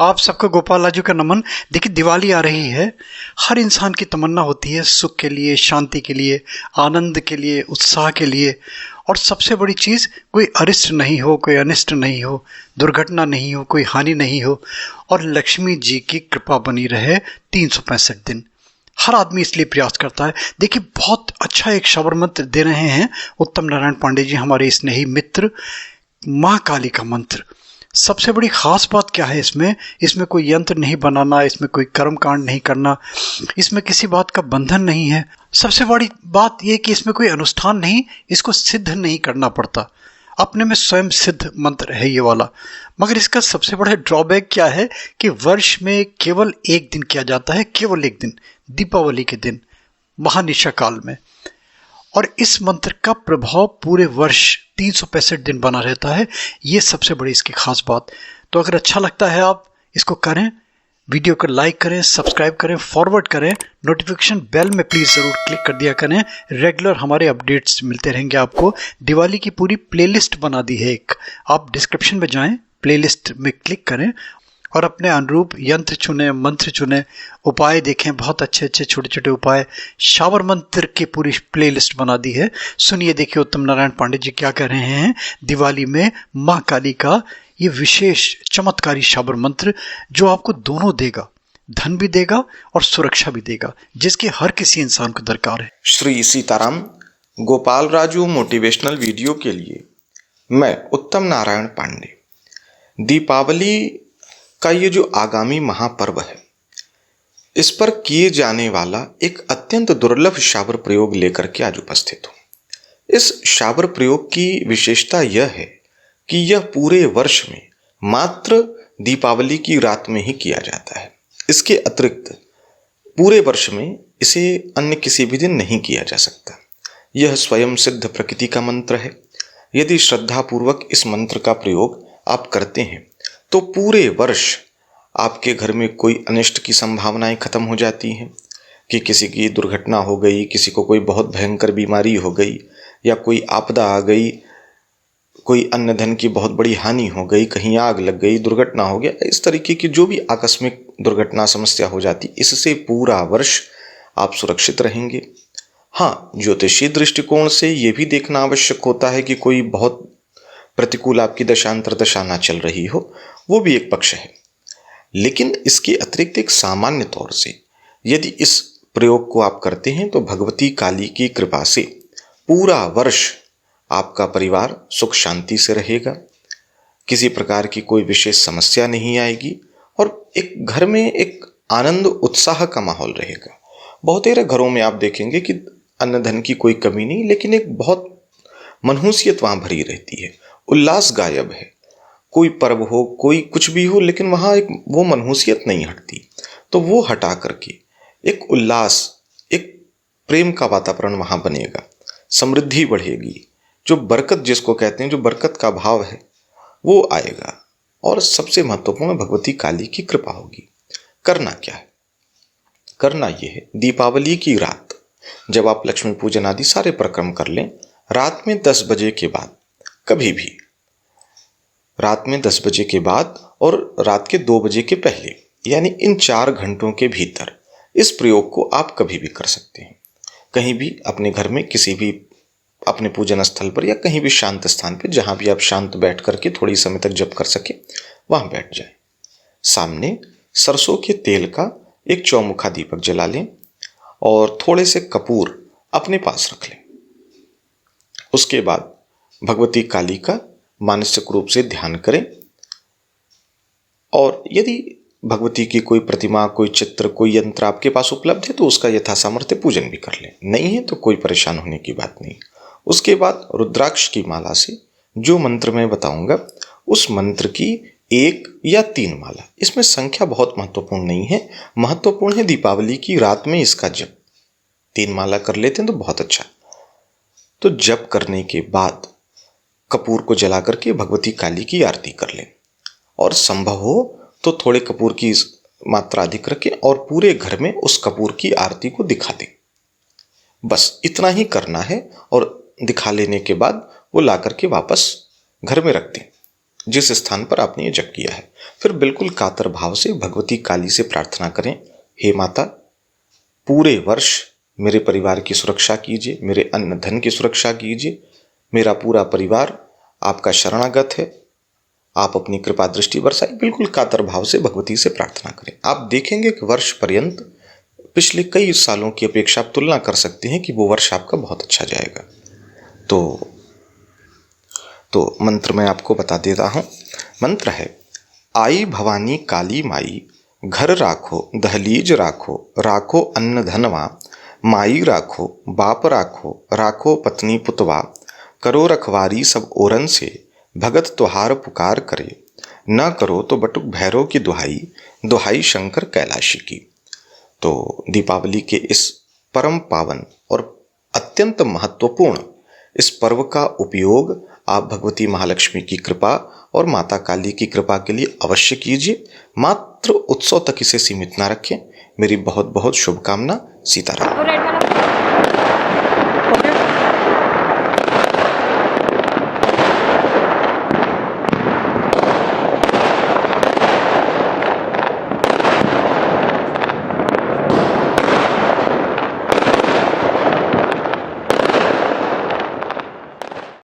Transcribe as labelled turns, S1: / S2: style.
S1: आप सबको गोपाल राजू का नमन। देखिए, दिवाली आ रही है। हर इंसान की तमन्ना होती है सुख के लिए, शांति के लिए, आनंद के लिए, उत्साह के लिए। और सबसे बड़ी चीज, कोई अरिष्ट नहीं हो, कोई अनिष्ट नहीं हो, दुर्घटना नहीं हो, कोई हानि नहीं हो, और लक्ष्मी जी की कृपा बनी रहे 365 दिन। हर आदमी इसलिए प्रयास करता है। देखिए, बहुत अच्छा एक शबर मंत्र दे रहे हैं उत्तम नारायण पांडे जी, हमारे स्नेही मित्र। माँ काली का मंत्र। सबसे बड़ी खास बात क्या है इसमें? इसमें कोई यंत्र नहीं बनाना, इसमें कोई कर्म कांड नहीं करना, इसमें किसी बात का बंधन नहीं है। सबसे बड़ी बात यह कि इसमें कोई अनुष्ठान नहीं, इसको सिद्ध नहीं करना पड़ता। अपने में स्वयं सिद्ध मंत्र है ये वाला। मगर इसका सबसे बड़ा ड्रॉबैक क्या है कि वर्ष में केवल एक दिन किया जाता है, केवल एक दिन, दीपावली के दिन, महानिशा काल में। और इस मंत्र का प्रभाव पूरे वर्ष 365 दिन बना रहता है। ये सबसे बड़ी इसकी खास बात। तो अगर अच्छा लगता है, आप इसको करें, वीडियो को लाइक करें, सब्सक्राइब करें, फॉरवर्ड करें, नोटिफिकेशन बेल में प्लीज जरूर क्लिक कर दिया करें। रेगुलर हमारे अपडेट्स मिलते रहेंगे आपको। दिवाली की पूरी प्लेलिस्ट बना दी है एक, आप डिस्क्रिप्शन में जाएं, प्लेलिस्ट में क्लिक करें और अपने अनुरूप यंत्र चुने, मंत्र चुने, उपाय देखें। बहुत अच्छे अच्छे छोटे छोटे उपाय, शावर मंत्र की पूरी प्लेलिस्ट बना दी है। सुनिए, देखिए उत्तम नारायण पांडे जी क्या कह रहे हैं दिवाली में माँ काली का ये विशेष चमत्कारी शावर मंत्र, जो आपको दोनों देगा, धन भी देगा और सुरक्षा भी देगा, जिसकी हर किसी इंसान को दरकार है।
S2: श्री सीताराम। गोपाल राजू मोटिवेशनल वीडियो के लिए मैं उत्तम नारायण पांडे। दीपावली का ये जो आगामी महापर्व है, इस पर किए जाने वाला एक अत्यंत दुर्लभ शावर प्रयोग लेकर के आज उपस्थित हूं। इस शावर प्रयोग की विशेषता यह है कि यह पूरे वर्ष में मात्र दीपावली की रात में ही किया जाता है। इसके अतिरिक्त पूरे वर्ष में इसे अन्य किसी भी दिन नहीं किया जा सकता। यह स्वयं सिद्ध प्रकृति का मंत्र है। यदि श्रद्धापूर्वक इस मंत्र का प्रयोग आप करते हैं तो पूरे वर्ष आपके घर में कोई अनिष्ट की संभावनाएं खत्म हो जाती हैं कि किसी की दुर्घटना हो गई, किसी को कोई बहुत भयंकर बीमारी हो गई, या कोई आपदा आ गई, कोई अन्न धन की बहुत बड़ी हानि हो गई, कहीं आग लग गई, दुर्घटना हो गया, इस तरीके की जो भी आकस्मिक दुर्घटना समस्या हो जाती, इससे पूरा वर्ष आप सुरक्षित रहेंगे। हाँ, ज्योतिषीय दृष्टिकोण से यह भी देखना आवश्यक होता है कि कोई बहुत प्रतिकूल आपकी दशांतर दशा ना चल रही हो, वो भी एक पक्ष है। लेकिन इसके अतिरिक्त एक सामान्य तौर से यदि इस प्रयोग को आप करते हैं तो भगवती काली की कृपा से पूरा वर्ष आपका परिवार सुख शांति से रहेगा, किसी प्रकार की कोई विशेष समस्या नहीं आएगी और एक घर में एक आनंद उत्साह का माहौल रहेगा। बहुतेरे घरों में आप देखेंगे कि अन्न धन की कोई कमी नहीं, लेकिन एक बहुत मनहूसियत वहां भरी रहती है, उल्लास गायब है। कोई पर्व हो, कोई कुछ भी हो, लेकिन वहां एक वो मनहूसियत नहीं हटती। तो वो हटा करके एक उल्लास, एक प्रेम का वातावरण वहां बनेगा, समृद्धि बढ़ेगी, जो बरकत जिसको कहते हैं, जो बरकत का भाव है वो आएगा। और सबसे महत्वपूर्ण, भगवती काली की कृपा होगी। करना क्या है? करना यह है, दीपावली की रात जब आप लक्ष्मी पूजन आदि सारे प्रक्रम कर लें, रात में 10 बजे के बाद, कभी भी रात में 10 बजे के बाद और रात के 2 बजे के पहले, यानी इन 4 घंटों के भीतर इस प्रयोग को आप कभी भी कर सकते हैं। कहीं भी अपने घर में, किसी भी अपने पूजन स्थल पर या कहीं भी शांत स्थान पर, जहां भी आप शांत बैठ करके थोड़ी समय तक जप कर सके, वहां बैठ जाएं। सामने सरसों के तेल का एक चौमुखा दीपक जला लें और थोड़े से कपूर अपने पास रख लें। उसके बाद भगवती काली का मानसिक रूप से ध्यान करें और यदि भगवती की कोई प्रतिमा, कोई चित्र, कोई यंत्र आपके पास उपलब्ध है तो उसका यथासामर्थ्य पूजन भी कर लें। नहीं है तो कोई परेशान होने की बात नहीं। उसके बाद रुद्राक्ष की माला से जो मंत्र मैं बताऊंगा, उस मंत्र की 1 या 3 माला, इसमें संख्या बहुत महत्वपूर्ण नहीं है, महत्वपूर्ण है दीपावली की रात में इसका जप। 3 माला कर लेते हैं तो बहुत अच्छा। तो जप करने के बाद कपूर को जला करके भगवती काली की आरती कर लें और संभव हो तो थोड़े कपूर की मात्रा अधिक रखें और पूरे घर में उस कपूर की आरती को दिखा दें। बस इतना ही करना है और दिखा लेने के बाद वो ला करके वापस घर में रख दें। जिस स्थान पर आपने ये जप किया है। फिर बिल्कुल कातर भाव से भगवती काली से प्रार्थना करें, हे माता, पूरे वर्ष मेरे परिवार की सुरक्षा कीजिए, मेरे अन्न धन की सुरक्षा कीजिए, मेरा पूरा परिवार आपका शरणागत है, आप अपनी कृपा दृष्टि बरसाइए। बिल्कुल कातर भाव से भगवती से प्रार्थना करें। आप देखेंगे कि वर्ष पर्यंत पिछले कई सालों की अपेक्षा आप तुलना कर सकते हैं कि वो वर्ष आपका बहुत अच्छा जाएगा। तो मंत्र मैं आपको बता देता हूँ। मंत्र है, आई भवानी काली माई, घर राखो दहलीज राखो, राखो अन्न धनवा, माई राखो बाप राखो, राखो पत्नी पुतवा, करो रखवारी सब ओरन से, भगत तुहार पुकार करे, न करो तो बटुक भैरव की दुहाई, दुहाई शंकर कैलाशी की। तो दीपावली के इस परम पावन और अत्यंत महत्वपूर्ण इस पर्व का उपयोग आप भगवती महालक्ष्मी की कृपा और माता काली की कृपा के लिए अवश्य कीजिए। मात्र उत्सव तक इसे सीमित ना रखें। मेरी बहुत बहुत शुभकामना। सीताराम।